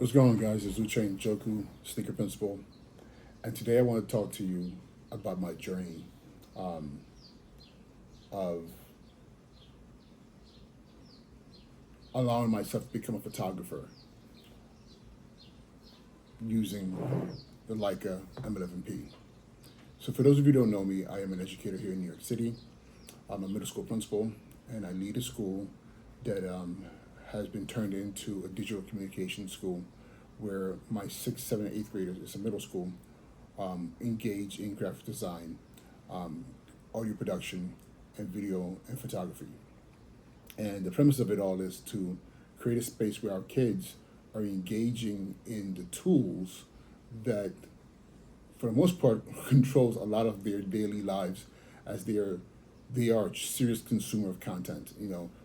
What's going on, guys? It's Uche and Njoku, sneaker principal, and today I want to talk to you about my journey um, of allowing myself to become a photographer using the Leica M11-P. So, for those of you who don't know me, I am an educator here in New York City. I'm a middle school principal, and I lead a school that has been turned into a digital communication school where my sixth, seventh, and eighth graders, it's a middle school, engage in graphic design, um, audio production, and video and photography. And the premise of it all is to create a space where our kids are engaging in the tools that, for the most part, controls a lot of their daily lives as they are a serious consumer of content.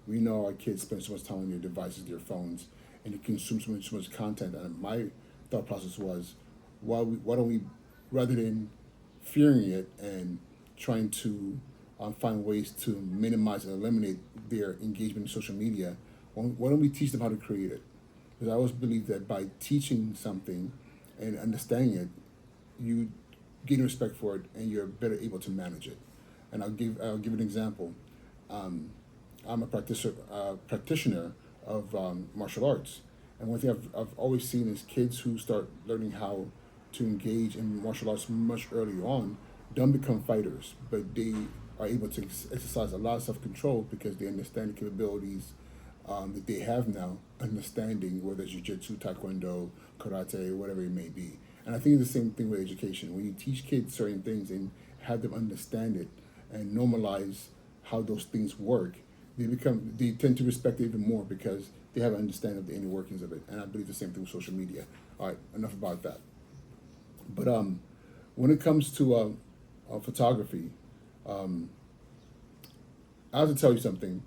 We know our kids spend so much time on their devices, their phones, and they consume so much content. And my thought process was, why don't we, rather than fearing it and trying to find ways to minimize and eliminate their engagement in social media, why don't we teach them how to create it? Because I always believe that by teaching something and understanding it, you gain respect for it and you're better able to manage it. And I'll give an example. Um, I'm a practitioner of martial arts, and one thing I've always seen is kids who start learning how to engage in martial arts much earlier on don't become fighters, but they are able to exercise a lot of self control because they understand the capabilities that they have now, understanding whether it's jiu-jitsu, taekwondo, karate, whatever it may be. And I think it's the same thing with education. When you teach kids certain things and have them understand it and normalize how those things work, they tend to respect it even more because they have an understanding of the inner workings of it. And I believe the same thing with social media. All right, enough about that. But when it comes to photography, um, I have to tell you something.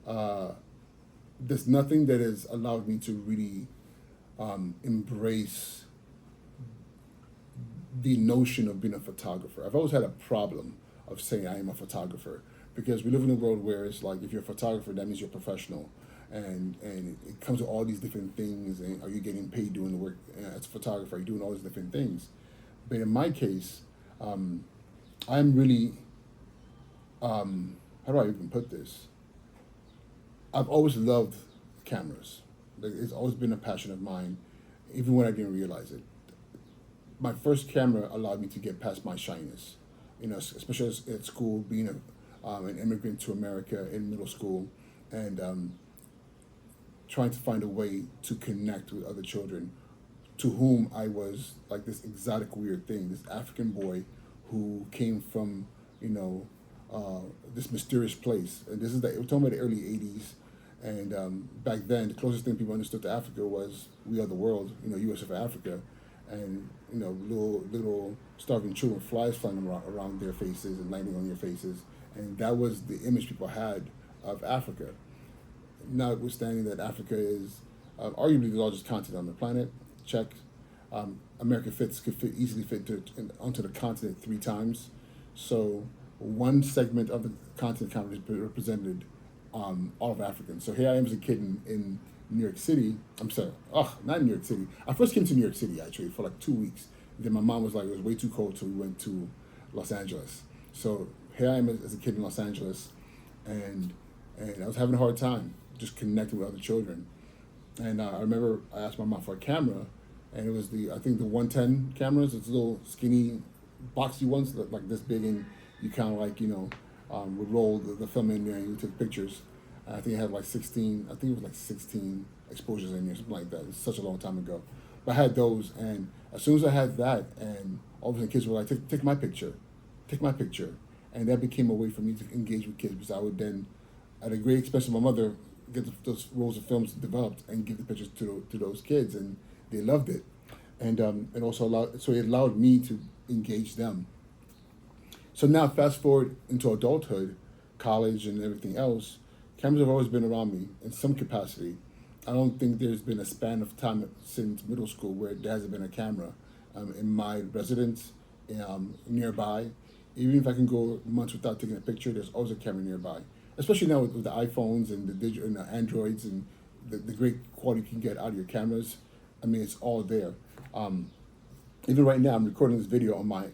Uh, there's nothing that has allowed me to really embrace the notion of being a photographer. I've always had a problem of saying I am a photographer because we live in a world where it's like if you're a photographer, that means you're a professional, and it comes with all these different things. And are you getting paid doing the work as a photographer? Are you doing all these different things? But in my case, um, I'm really how do I even put this? I've always loved cameras. Like, it's always been a passion of mine, even when I didn't realize it. My first camera allowed me to get past my shyness, especially at school, being an immigrant to America in middle school, and trying to find a way to connect with other children to whom I was like this exotic weird thing, this African boy who came from, you know, this mysterious place. And this is we're talking about the early 80s. And back then, the closest thing people understood to Africa was we are the world, US of Africa. And, little starving children, flies flying around their faces and landing on your faces. And that was the image people had of Africa. Notwithstanding that Africa is arguably the largest continent on the planet, check. America could easily fit onto the continent three times. So one segment of the continent represented all of Africans. So here I am as a kid in New York City. I'm sorry, not New York City. I first came to New York City actually for like 2 weeks. Then my mom was like, it was way too cold, so we went to Los Angeles. So here I am as a kid in Los Angeles, and I was having a hard time just connecting with other children. And I remember I asked my mom for a camera, and it was I think the 110 cameras. It's little skinny, boxy ones that like this big, and you kind of like would roll the film in there and you would take pictures. And I think it had like 16. I think it was like 16 exposures in there, something like that. It's such a long time ago. But I had those, and as soon as I had that, and all of a sudden kids were like, take my picture, take my picture. And that became a way for me to engage with kids because I would then, at a great expense of my mother, get those rolls of films developed and give the pictures to those kids, and they loved it. And it also it allowed me to engage them. So now fast forward into adulthood, college and everything else, cameras have always been around me in some capacity. I don't think there's been a span of time since middle school where there hasn't been a camera in my residence, nearby. Even if I can go months without taking a picture, there's always a camera nearby. Especially now with the iPhones and the digital and the Androids and the great quality you can get out of your cameras. I mean, it's all there. Even right now, I'm recording this video on my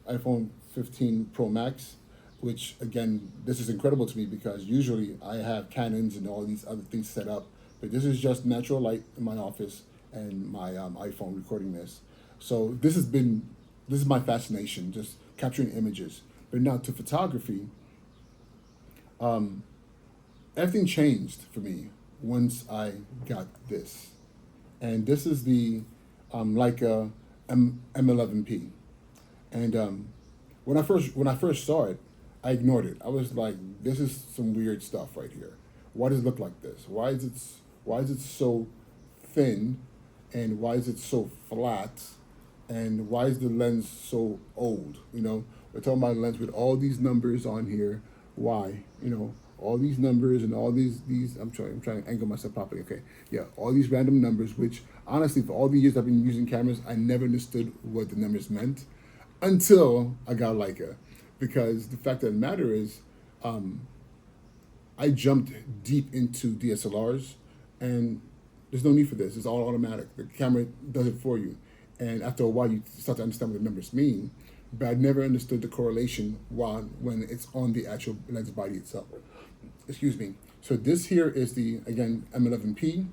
iPhone 15 Pro Max, which again, this is incredible to me because usually I have Canons and all these other things set up, but this is just natural light in my office and my iPhone recording this. So this is my fascination, just capturing images. But now to photography, everything changed for me once I got this. And this is the Leica M11-P. And when I first saw it, I ignored it. I was like, this is some weird stuff right here. Why does it look like this? Why is it so thin, and why is it so flat, and why is the lens so old? You know, we're talking about a lens with all these numbers on here. Why? You know, all these numbers and all these I'm trying to angle myself properly. Okay, yeah, all these random numbers, which honestly, for all the years I've been using cameras, I never understood what the numbers meant until I got Leica, because the fact of the matter is, I jumped deep into DSLRs, and there's no need for this. It's all automatic. The camera does it for you, and after a while, you start to understand what the numbers mean. But I never understood the correlation when it's on the actual lens body itself. Excuse me. So this here is the, again, M11P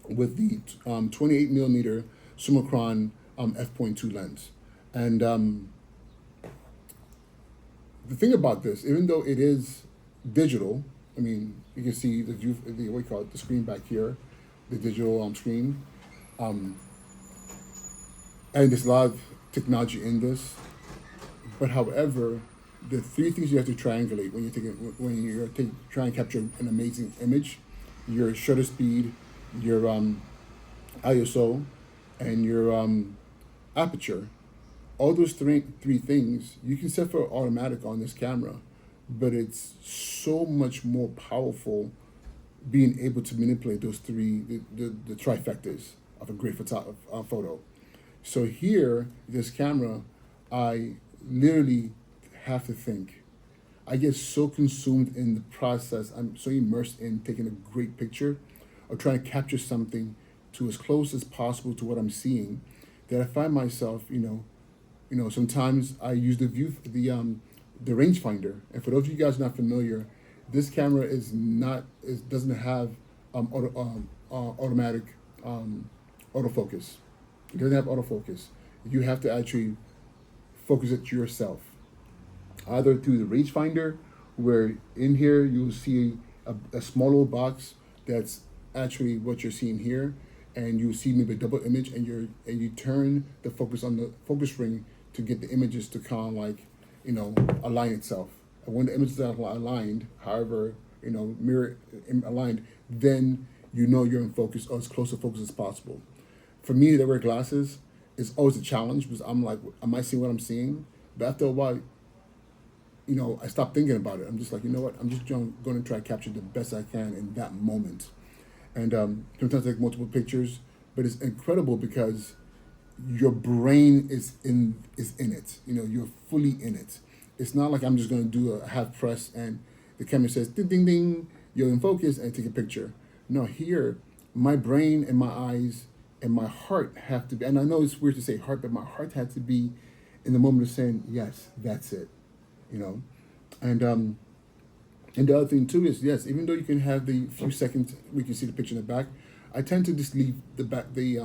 with the 28 millimeter Summicron f.2 lens. And the thing about this, even though it is digital, I mean, you can see the view, what you call it, the screen back here, the digital screen, and there's a lot of technology in this. But however, the three things you have to triangulate when you're trying to capture an amazing image: your shutter speed, your ISO, and your aperture. All those three things you can set for automatic on this camera, but it's so much more powerful being able to manipulate those three, the trifectas of a great photo. So here, this camera, I literally have to think. I get so consumed in the process. I'm so immersed in taking a great picture or trying to capture something to as close as possible to what I'm seeing, that I find myself, sometimes I use the rangefinder. And for those of you guys not familiar, this camera doesn't have automatic autofocus. It doesn't have autofocus. You have to actually focus it yourself, either through the rangefinder, where in here you'll see a small little box that's actually what you're seeing here, and you see maybe a double image, and you turn the focus on the focus ring to get the images to kind of align itself. And when the images are aligned, however, mirror aligned, then you're in focus, or as close to focus as possible. For me that wear glasses, it's always a challenge, because I'm like, am I seeing what I'm seeing? But after a while, I stopped thinking about it. I'm just like, you know what? I'm just going to try to capture the best I can in that moment. And sometimes I take multiple pictures, but it's incredible because your brain is in it. You're fully in it. It's not like I'm just going to do a half press and the camera says ding ding ding, you're in focus, and take a picture. No, here my brain and my eyes and my heart have to be, and I know it's weird to say heart, but my heart had to be in the moment of saying, yes, that's it, And the other thing too is, yes, even though you can have the few seconds we can see the picture in the back, I tend to just leave the back, the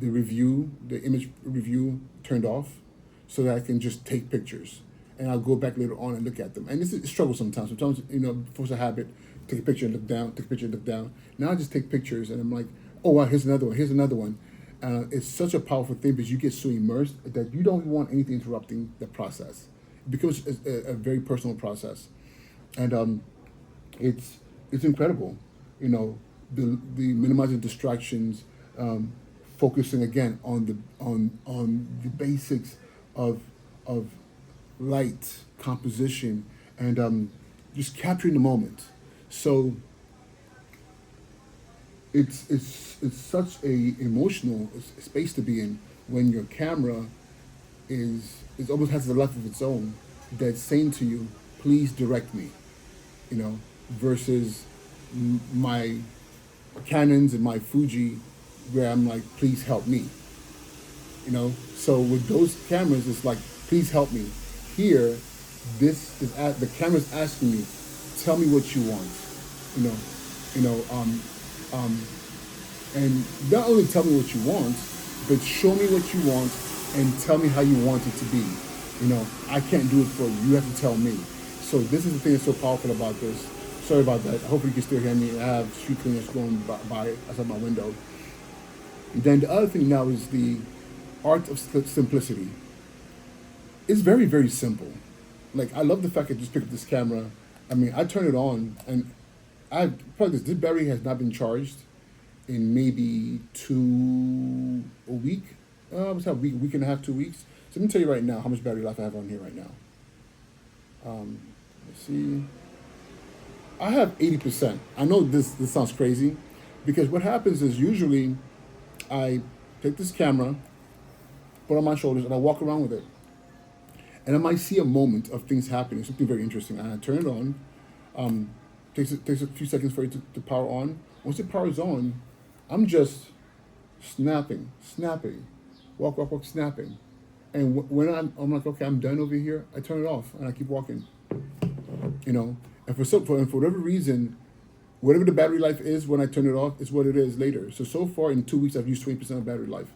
image review turned off, so that I can just take pictures, and I'll go back later on and look at them. And this is a struggle sometimes. Sometimes, force a habit, take a picture and look down, take a picture and look down. Now I just take pictures, and I'm like, oh wow, here's another one. It's such a powerful thing, because you get so immersed that you don't want anything interrupting the process. It becomes a very personal process, and it's incredible. The minimizing distractions, focusing again on the basics of light composition, and just capturing the moment. So it's such a emotional space to be in when your camera it almost has a life of its own, that's saying to you, please direct me, versus my Canons and my Fuji where I'm like, please help me. So with those cameras, it's like, please help me. Here, this is the camera's asking me, tell me what you want. You know, you know, um, and not only tell me what you want, but show me what you want and tell me how you want it to be. I can't do it for you. You have to tell me. So this is the thing that's so powerful about this. Sorry about that. Hopefully you can still hear me. I have street cleaners going by outside my window. And then the other thing now is the art of simplicity. It's very, very simple. Like, I love the fact I just picked up this camera. I mean, I turn it on, and I probably this battery has not been charged in maybe a week. I was a week and a half, 2 weeks. So let me tell you right now how much battery life I have on here right now. Let's see. I have 80%. I know this sounds crazy, because what happens is usually I take this camera, put it on my shoulders, and I walk around with it. And I might see a moment of things happening, something very interesting, and I turn it on. Takes a few seconds for it to power on. Once it powers on, I'm just snapping, walk, snapping. And when I'm like, okay, I'm done over here, I turn it off and I keep walking. And for whatever reason, whatever the battery life is when I turn it off is what it is later. So far in 2 weeks, I've used 20% of battery life.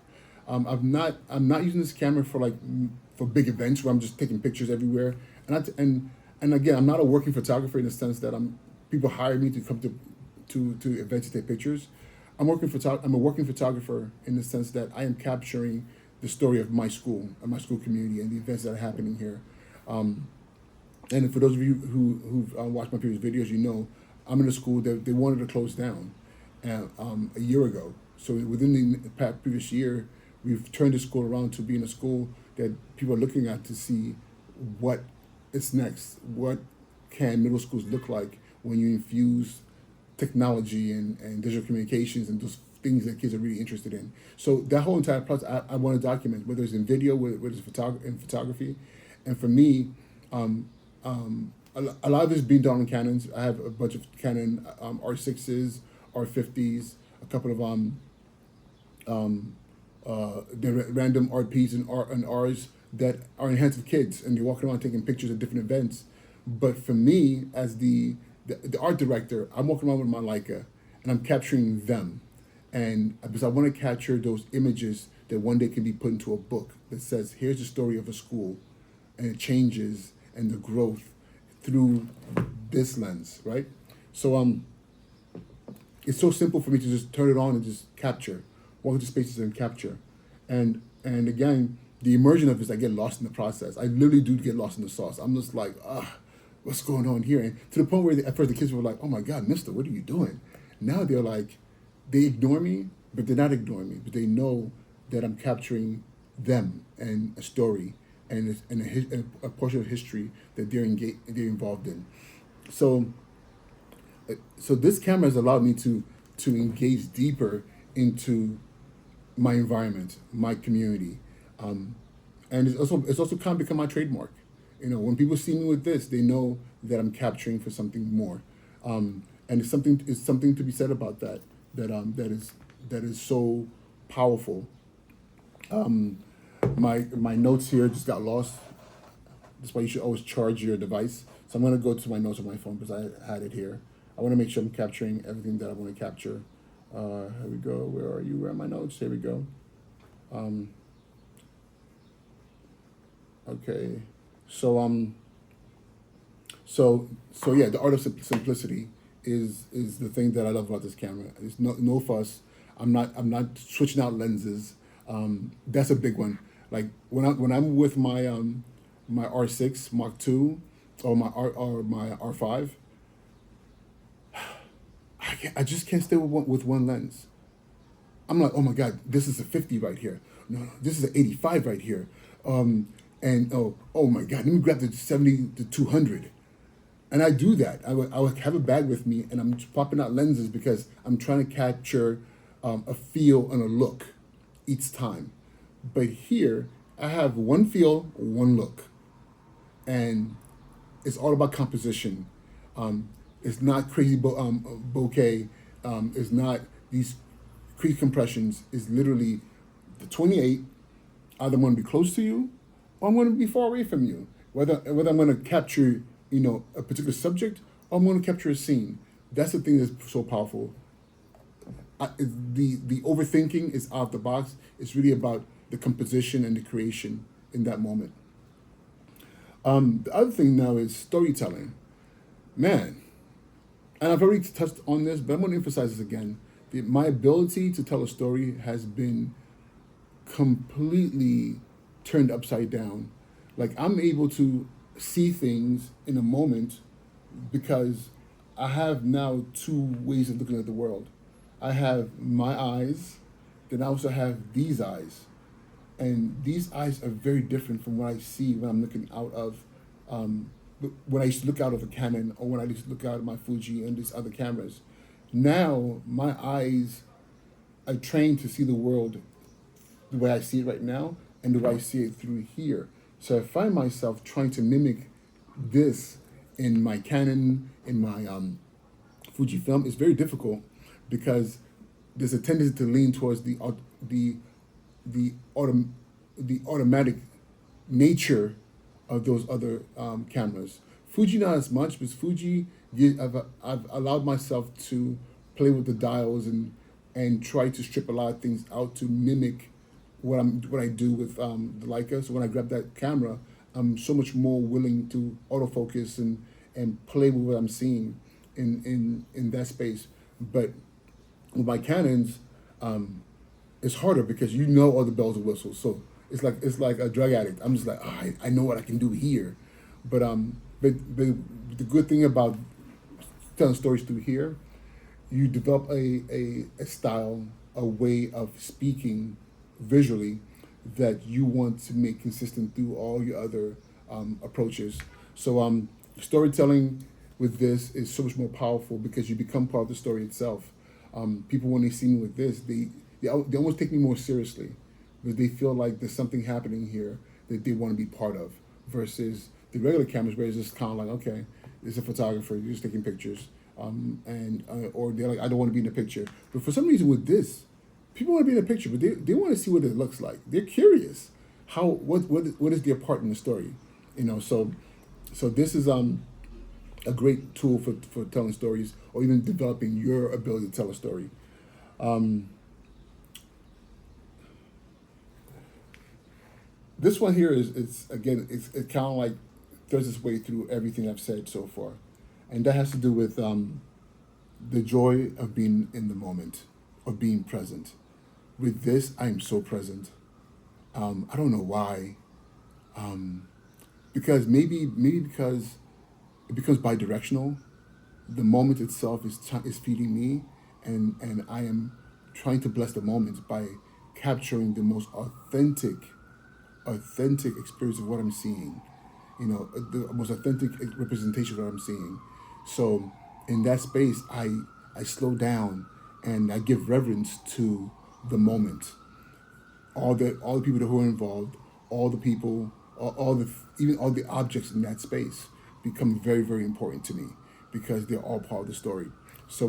I'm not using this camera for big events where I'm just taking pictures everywhere. And again, I'm not a working photographer in the sense that people hire me to come to events to take pictures. I'm a working photographer in the sense that I am capturing the story of my school and my school community and the events that are happening here. And for those of you who've watched my previous videos, I'm in a school that they wanted to close down a year ago. So within the previous year, we've turned the school around to being a school that people are looking at to see what is next. What can middle schools look like when you infuse technology and digital communications and those things that kids are really interested in. So that whole entire process, I want to document, whether it's in video, whether it's in photography. And for me, a lot of this being done on Canons. I have a bunch of Canon R6s, R50s, a couple of the random RPs and Rs that are in the hands of kids, and they're walking around taking pictures at different events. But for me, as the art director, I'm walking around with my Leica, and I'm capturing them. And because I want to capture those images that one day can be put into a book that says, here's the story of a school, and it changes, and the growth through this lens, right? So it's so simple for me to just turn it on and just capture, walk into spaces and capture. And again, the immersion of this, I get lost in the process. I literally do get lost in the sauce. I'm just like, what's going on here? And to the point where at first the kids were like, oh my God, mister, what are you doing? Now they're like, they ignore me, but they're not ignoring me, but they know that I'm capturing them and a story and a portion of history that they're involved in. So this camera has allowed me to engage deeper into my environment, my community, and it's also kind of become my trademark. When people see me with this, they know that I'm capturing for something more, and it's something to be said about that. That is so powerful. My notes here just got lost. That's why you should always charge your device. So I'm going to go to my notes on my phone because I had it here. I want to make sure I'm capturing everything that I want to capture. Here we go. Where are you? Where are my notes? Here we go. Okay. So yeah, the art of simplicity is the thing that I love about this camera. It's no fuss. I'm not switching out lenses. That's a big one. Like when I'm with my my R6 Mark II or my R5, I just can't stay with one lens. I'm like, oh my God, this is a 50 right here. No, this is an 85 right here. And oh my God, let me grab the 70 to 200. And I do that. I would have a bag with me, and I'm popping out lenses because I'm trying to capture a feel and a look each time. But here, I have one feel, one look. And it's all about composition. It's not crazy bokeh is not these crease compressions. Is literally the 28. Either I'm going to be close to you, or I'm going to be far away from you. Whether I'm going to capture, a particular subject, or I'm going to capture a scene. That's the thing that's so powerful. The overthinking is out of the box. It's really about the composition and the creation in that moment. The other thing now is storytelling. Man, and I've already touched on this, but I'm going to emphasize this again. My ability to tell a story has been completely turned upside down. Like, I'm able to see things in a moment because I have now two ways of looking at the world. I have my eyes, then I also have these eyes. And these eyes are very different from what I see when I'm looking out of, when I used to look out of a Canon, or when I used to look out of my Fuji and these other cameras. Now, my eyes are trained to see the world the way I see it right now and the way I see it through here. So I find myself trying to mimic this in my Canon, in my Fujifilm. It's very difficult because there's a tendency to lean towards the automatic nature of those other cameras. Fuji not as much, but Fuji, I've allowed myself to play with the dials and try to strip a lot of things out to mimic what I do with the Leica. So when I grab that camera, I'm so much more willing to autofocus and play with what I'm seeing in that space. But with my Canons, it's harder because all the bells and whistles. So it's like a drug addict. I'm just like, I know what I can do here, but the good thing about telling stories through here, you develop a style, a way of speaking visually that you want to make consistent through all your other approaches. So storytelling with this is so much more powerful because you become part of the story itself. People, when they see me with this, they almost take me more seriously because they feel like there's something happening here that they want to be part of, versus the regular cameras where it's just kind of like, okay, it's a photographer, you're just taking pictures, or they're like, I don't want to be in the picture. But for some reason with this, people want to be in the picture, but they want to see what it looks like. They're curious. What is their part in the story? So this is a great tool for telling stories, or even developing your ability to tell a story. This one here it's kind of like threads its way through everything I've said so far, and that has to do with the joy of being in the moment, of being present. With this, I am so present. I don't know why, because maybe because it becomes bi-directional. The moment itself is feeding me, and I am trying to bless the moment by capturing the most authentic experience of what I'm seeing, the most authentic representation of what I'm seeing. So in that space, I slow down and I give reverence to the moment. All the people who are involved, all the people, even all the objects in that space become very, very important to me because they're all part of the story. So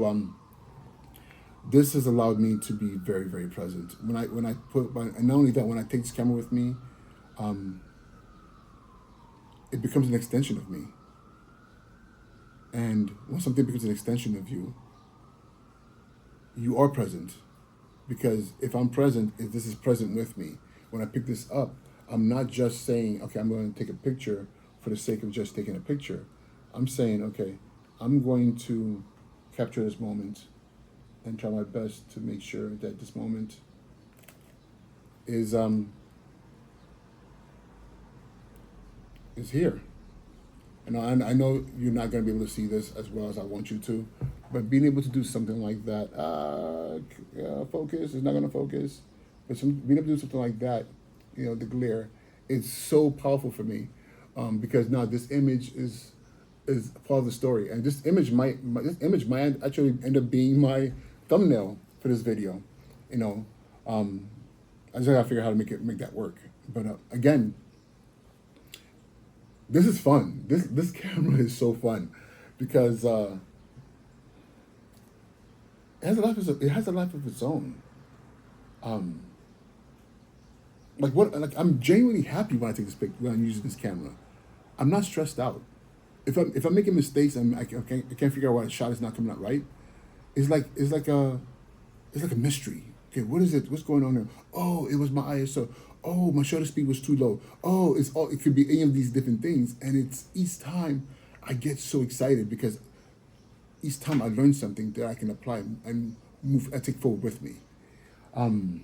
this has allowed me to be very, very present. And not only that, when I take this camera with me, it becomes an extension of me. And when something becomes an extension of you, you are present. Because if I'm present, if this is present with me, when I pick this up, I'm not just saying, okay, I'm going to take a picture for the sake of just taking a picture. I'm saying, okay, I'm going to capture this moment and try my best to make sure that this moment is here. And I know you're not going to be able to see this as well as I want you to, but being able to do something like that, focus is not going to focus, but being able to do something like that, the glare, it's so powerful for me, because now this image is part of the story, and this image might actually end up being my thumbnail for this video. I just gotta figure out how to make that work. But again, this is fun. This camera is so fun because it has a life of its own. Um, like I'm genuinely happy when I take this picture when I'm using this camera. I'm not stressed out. If I'm making mistakes and I can't figure out why the shot is not coming out right, it's like it's like a mystery. Okay, what is it? What's going on there? Oh, it was my ISO. Oh, my shutter speed was too low. Oh, it could be any of these different things. And it's each time I get so excited because each time I learn something that I can apply and move I take forward with me. Um,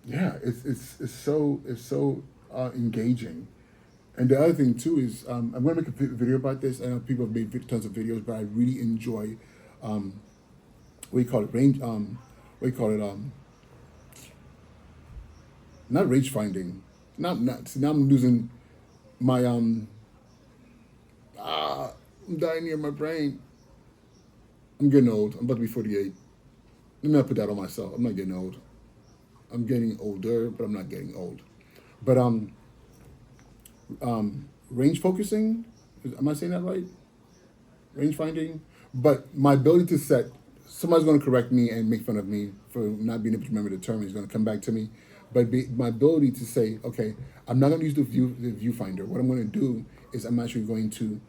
yeah, it's so engaging. And the other thing too is I'm going to make a video about this. I know people have made tons of videos, but I really enjoy um, what do you call it range what do you call it not range finding, not see, now I'm losing my I'm dying near my brain. I'm getting old. I'm about to be 48. Let me not put that on myself. I'm not getting old. I'm getting older, but I'm not getting old. But range focusing, am I saying that right? Range finding. But my ability to set, somebody's going to correct me and make fun of me for not being able to remember the term. He's going to come back to me. But my ability to say, okay, I'm not going to use the viewfinder. What I'm going to do is I'm actually going to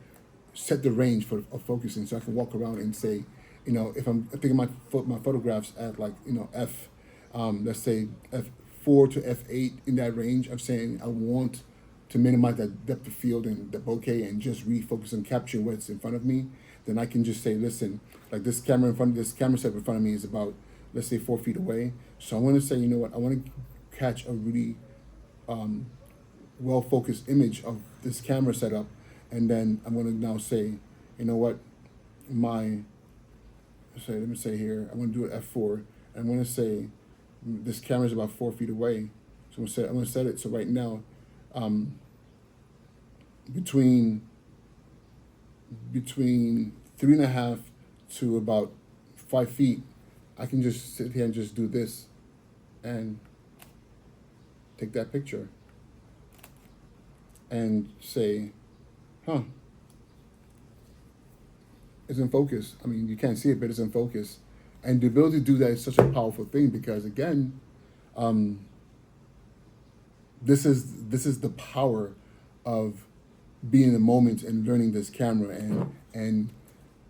set the range of focusing, so I can walk around and say, if I'm taking my photographs at like f, let's say f4 to f8 in that range. I'm saying I want to minimize that depth of field and the bokeh and just refocus and capture what's in front of me. Then I can just say, listen, like this camera set in front of me is about, let's say, 4 feet away. So I want to say, you know what, I want to catch a really well focused image of this camera setup, and then I'm going to now say, you know what, let me say here, I'm going to do it f4. I'm going to say this camera is about 4 feet away. So I'm going to set it so right now, between 3.5 to about 5 feet, I can just sit here and just do this and take that picture and say, huh, it's in focus. I mean, you can't see it, but it's in focus. And the ability to do that is such a powerful thing because, again, this is the power of being in the moment and learning this camera and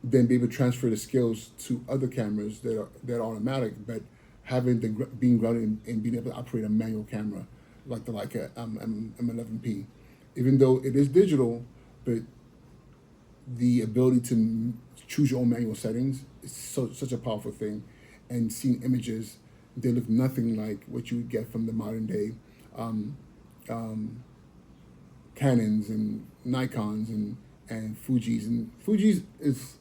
then be able to transfer the skills to other cameras that are automatic, but being grounded in being able to operate a manual camera like the Leica M11-P. Even though it is digital, but the ability to choose your own manual settings is such a powerful thing. And seeing images, they look nothing like what you would get from the modern day Canons and Nikons and Fujis. And Fuji's is,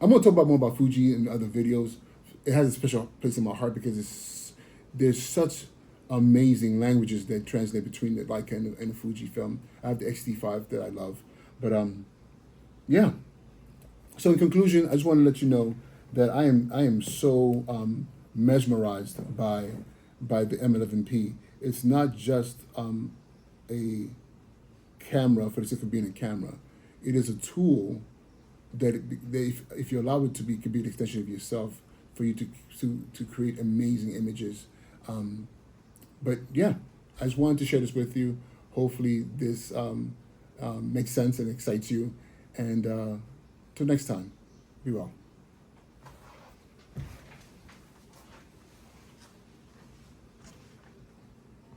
I'm going to talk more about Fuji in other videos. It has a special place in my heart because there's such amazing languages that translate between the Leica and the Fuji film. I have the XT5 that I love. But yeah. So in conclusion, I just want to let you know that I am so mesmerized by the M11-P. It's not just a camera for the sake of being a camera. It is a tool that if you allow it to be, could be an extension of yourself for you to create amazing images. But yeah, I just wanted to share this with you. Hopefully this makes sense and excites you. And till next time, be well.